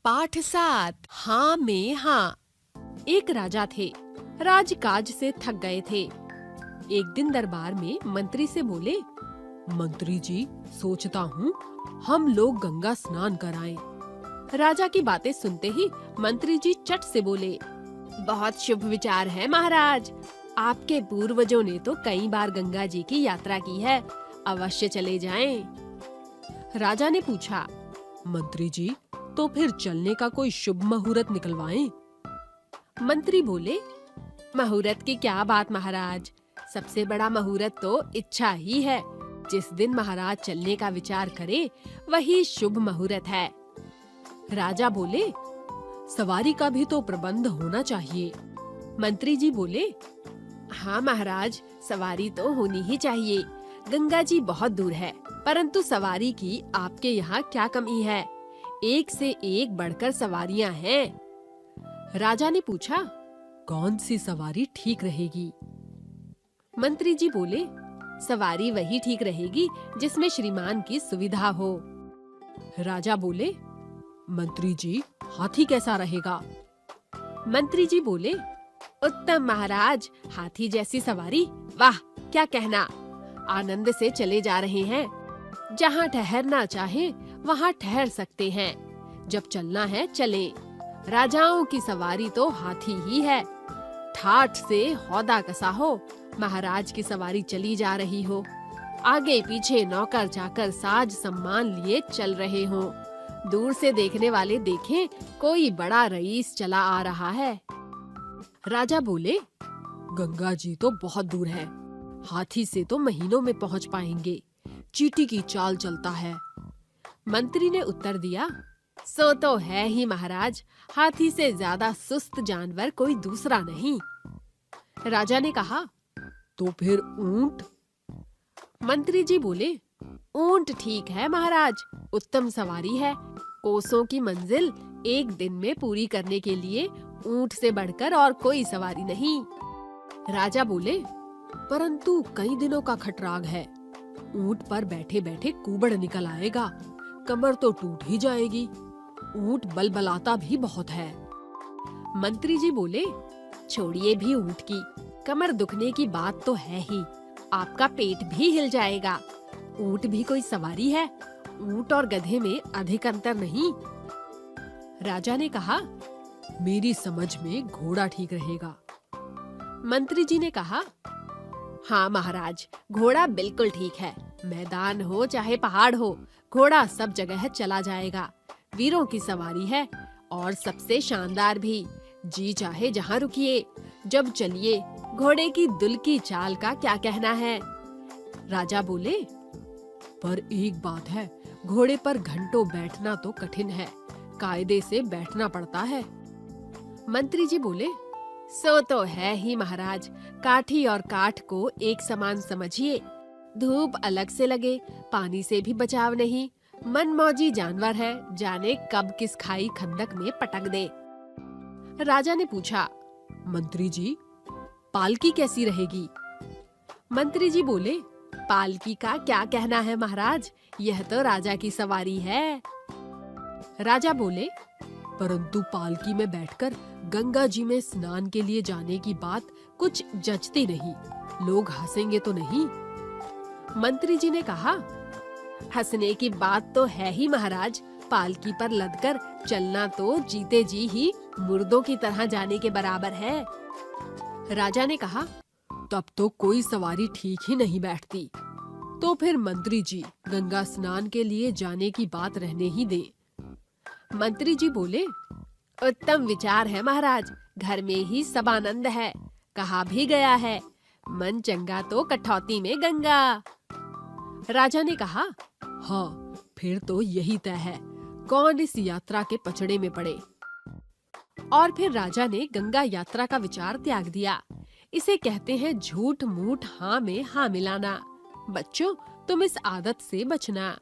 पाठ 7 हाँ में हाँ। एक राजा थे, राजकाज से थक गए थे। एक दिन दरबार में मंत्री से बोले, मंत्री जी, सोचता हूँ हम लोग गंगा स्नान कराएं। राजा की बातें सुनते ही मंत्री जी चट से बोले, बहुत शुभ विचार है महाराज। आपके पूर्वजों ने तो कई बार गंगा जी की यात्रा की है, अवश्य चले जाएं। राजा ने पूछा, मंत्री जी, तो फिर चलने का कोई शुभ मुहूर्त निकलवाएं। मंत्री बोले, मुहूर्त की क्या बात महाराज, सबसे बड़ा मुहूर्त तो इच्छा ही है। जिस दिन महाराज चलने का विचार करे वही शुभ मुहूर्त है। राजा बोले, सवारी का भी तो प्रबंध होना चाहिए। मंत्री जी बोले, हाँ महाराज, सवारी तो होनी ही चाहिए। गंगा जी बहुत दूर है, परंतु सवारी की आपके यहाँ क्या कमी है? एक से एक बढ़कर सवारियां हैं। राजा ने पूछा, कौन सी सवारी ठीक रहेगी? मंत्री जी बोले, सवारी वही ठीक रहेगी जिसमें श्रीमान की सुविधा हो। राजा बोले, मंत्री जी, हाथी कैसा रहेगा? मंत्री जी बोले, उत्तम महाराज, हाथी जैसी सवारी, वाह क्या कहना। आनंद से चले जा रहे हैं, जहाँ ठहरना चाहे वहाँ ठहर सकते हैं। जब चलना है चलें। राजाओं की सवारी तो हाथी ही है। ठाठ से हौदा कसा हो, महाराज की सवारी चली जा रही हो, आगे पीछे नौकर चाकर साज सम्मान लिए चल रहे हों, दूर से देखने वाले देखें कोई बड़ा रईस चला आ रहा है। राजा बोले, गंगा जी तो बहुत दूर है, हाथी से तो महीनों में पहुंच पाएंगे, चींटी की चाल चलता है। मंत्री ने उत्तर दिया, सो तो है ही महाराज, हाथी से ज्यादा सुस्त जानवर कोई दूसरा नहीं। राजा ने कहा, तो फिर ऊंट? मंत्री जी बोले, ऊंट ठीक है महाराज, उत्तम सवारी है। कोसों की मंजिल एक दिन में पूरी करने के लिए ऊंट से बढ़कर और कोई सवारी नहीं। राजा बोले, परंतु कई दिनों का खटराग है, ऊंट पर बैठे बैठे कुबड़ निकल आएगा, कमर तो टूट ही जाएगी। ऊंट बलबलाता भी बहुत है। मंत्री जी बोले, छोड़िए भी ऊंट की, कमर दुखने की बात तो है ही, आपका पेट भी हिल जाएगा। ऊंट भी कोई सवारी है, ऊंट और गधे में अधिक अंतर नहीं। राजा ने कहा, मेरी समझ में घोड़ा ठीक रहेगा। मंत्री जी ने कहा, हाँ महाराज, घोड़ा बिल्कुल ठीक है। मैदान हो चाहे पहाड़ हो, घोड़ा सब जगह चला जाएगा। वीरों की सवारी है और सबसे शानदार भी। जी चाहे जहाँ रुकिए, जब चलिए, घोड़े की दुल की चाल का क्या कहना है? राजा बोले, पर एक बात है, घोड़े पर घंटों बैठना तो कठिन है, कायदे से बैठना पड़ता है। मंत्री जी बोले, सो तो है ही महाराज, काठी और काठ को एक समान समझिए। धूप अलग से लगे, पानी से भी बचाव नहीं, मनमौजी जानवर है, जाने कब किस खाई खंदक में पटक दे। राजा ने पूछा, मंत्री जी, पालकी कैसी रहेगी? मंत्री जी बोले, पालकी का क्या कहना है महाराज, यह तो राजा की सवारी है। राजा बोले, परंतु पालकी में बैठकर गंगा जी में स्नान के लिए जाने की बात कुछ जचती नहीं, लोग हंसेंगे तो नहीं? मंत्री जी ने कहा, हंसने की बात तो है ही महाराज, पालकी पर लदकर चलना तो जीते जी ही मुर्दों की तरह जाने के बराबर है। राजा ने कहा, तब तो कोई सवारी ठीक ही नहीं बैठती। तो फिर मंत्री जी, गंगा स्नान के लिए जाने की बात रहने ही दें। मंत्री जी बोले, उत्तम विचार है महाराज, घर में ही सब आनंद है। कहा भी गया है, मन चंगा तो कठौती में गंगा। राजा ने कहा, हाँ, फिर तो यही तय है, कौन इस यात्रा के पचड़े में पड़े। और फिर राजा ने गंगा यात्रा का विचार त्याग दिया। इसे कहते हैं झूठ मूठ हाँ में हाँ मिलाना। बच्चों, तुम इस आदत से बचना।